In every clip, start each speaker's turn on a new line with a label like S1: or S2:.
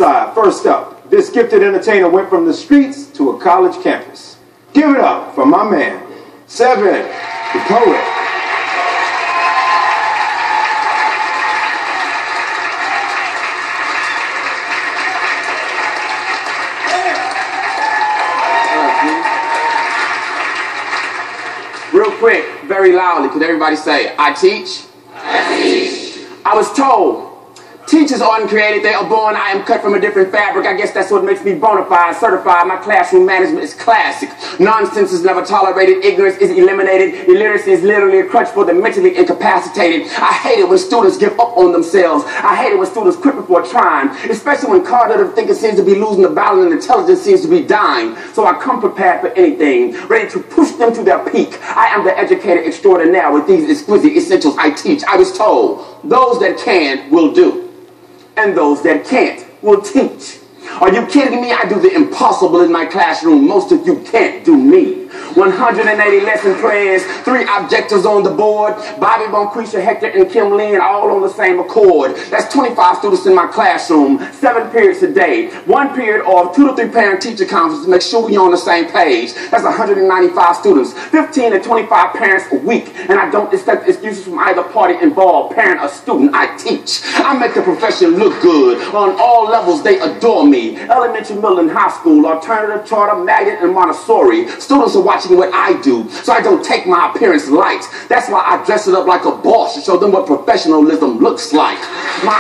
S1: side. First up, this gifted entertainer went from the streets to a college campus. Give it up for my man, Se7en, the poet.
S2: Real quick, very loudly, could everybody say, I teach?
S3: I teach.
S2: I was told, teachers aren't created, they are born. I am cut from a different fabric. I guess that's what makes me bona fide, certified. My classroom management is classic. Nonsense is never tolerated. Ignorance is eliminated. Illiteracy is literally a crutch for the mentally incapacitated. I hate it when students give up on themselves. I hate it when students quit before trying, especially when cognitive thinking seems to be losing the battle and intelligence seems to be dying. So I come prepared for anything, ready to push them to their peak. I am the educator extraordinaire with these exquisite essentials I teach. I was told, those that can will do, and those that can't will teach. Are you kidding me? I do the impossible in my classroom. Most of you can't do me. 180 lesson plans, 3 objectives on the board. Bobby, Bonquisha, Hector, and Kim Lynn all on the same accord. That's 25 students in my classroom, 7 periods a day. 1 period of 2 to 3 parent-teacher conferences to make sure we're on the same page. That's 195 students, 15 to 25 parents a week. And I don't accept excuses from either party involved, parent or student. I teach. I make the profession look good. On all levels, they adore me. Elementary, middle, and high school, alternative, charter, magnet, and Montessori. Students are watching what I do, so I don't take my appearance light. That's why I dress it up like a boss to show them what professionalism looks like. My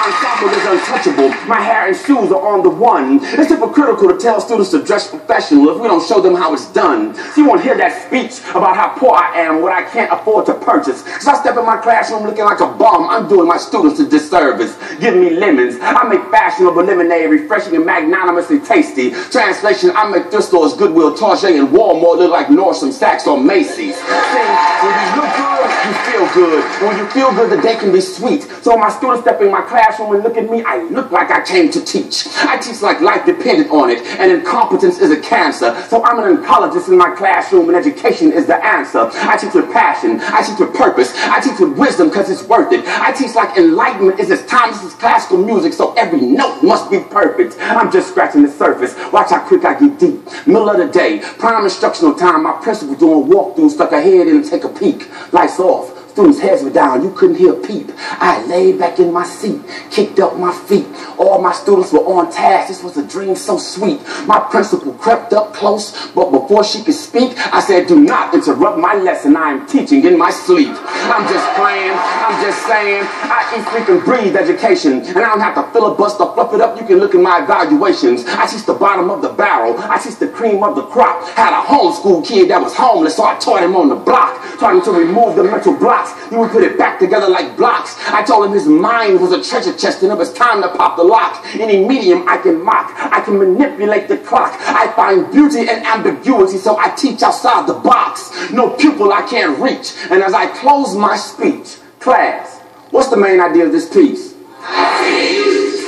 S2: ensemble is untouchable. My hair and shoes are on the one. It's hypocritical to tell students to dress professional if we don't show them how it's done. So you won't hear that speech about how poor I am, what I can't afford to purchase. Because I step in my classroom looking like a bum, I'm doing my students a disservice. Giving me lemons. I make fashionable lemonade refreshing and magnanimously tasty. Translation, I make thrift stores, Goodwill, Target, and Walmart look like Nordstrom, Saks, or Macy's. See, when you look good, you feel good. And when you feel good, the day can be sweet. So when my students step in my classroom and look at me, I look like I came to teach. I teach like life depended on it, and incompetence is a cancer. So I'm an oncologist in my classroom, and education is the answer. I teach with passion. I teach with purpose. I teach with wisdom because it's worth it. I teach like enlightenment is as timeless as classical music, so every note must be perfect. I'm just scratching the surface. Watch how quick I get deep. Middle of the day, prime instructional time. My principal doing walkthroughs, stuck her head in and take a peek. Lights off. Students' heads were down. You couldn't hear a peep. I laid back in my seat, kicked up my feet. All my students were on task. This was a dream so sweet. My principal crept up close, but before she could speak, I said, do not interrupt my lesson. I am teaching in my sleep. I'm just playing. I'm just saying. I eat, sleep, and breathe education. And I don't have to filibuster, fluff it up. You can look at my evaluations. I teach the bottom of the barrel. I teach the cream of the crop. Had a homeschool kid that was homeless, so I taught him on the block. Taught him to remove the mental blocks. He would put it back together like blocks. I told him his mind was a treasure chest and it was time to pop the lock. Any medium I can mock. I can manipulate the clock. I find beauty and ambiguity, so I teach outside the box. No pupil I can't reach. And as I close my speech, class, what's the main idea of this piece?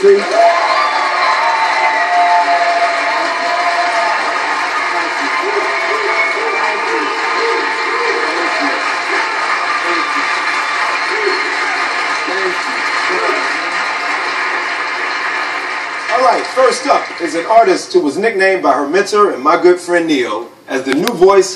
S2: See?
S1: Alright, first up is an artist who was nicknamed by her mentor and my good friend Neo as the new voice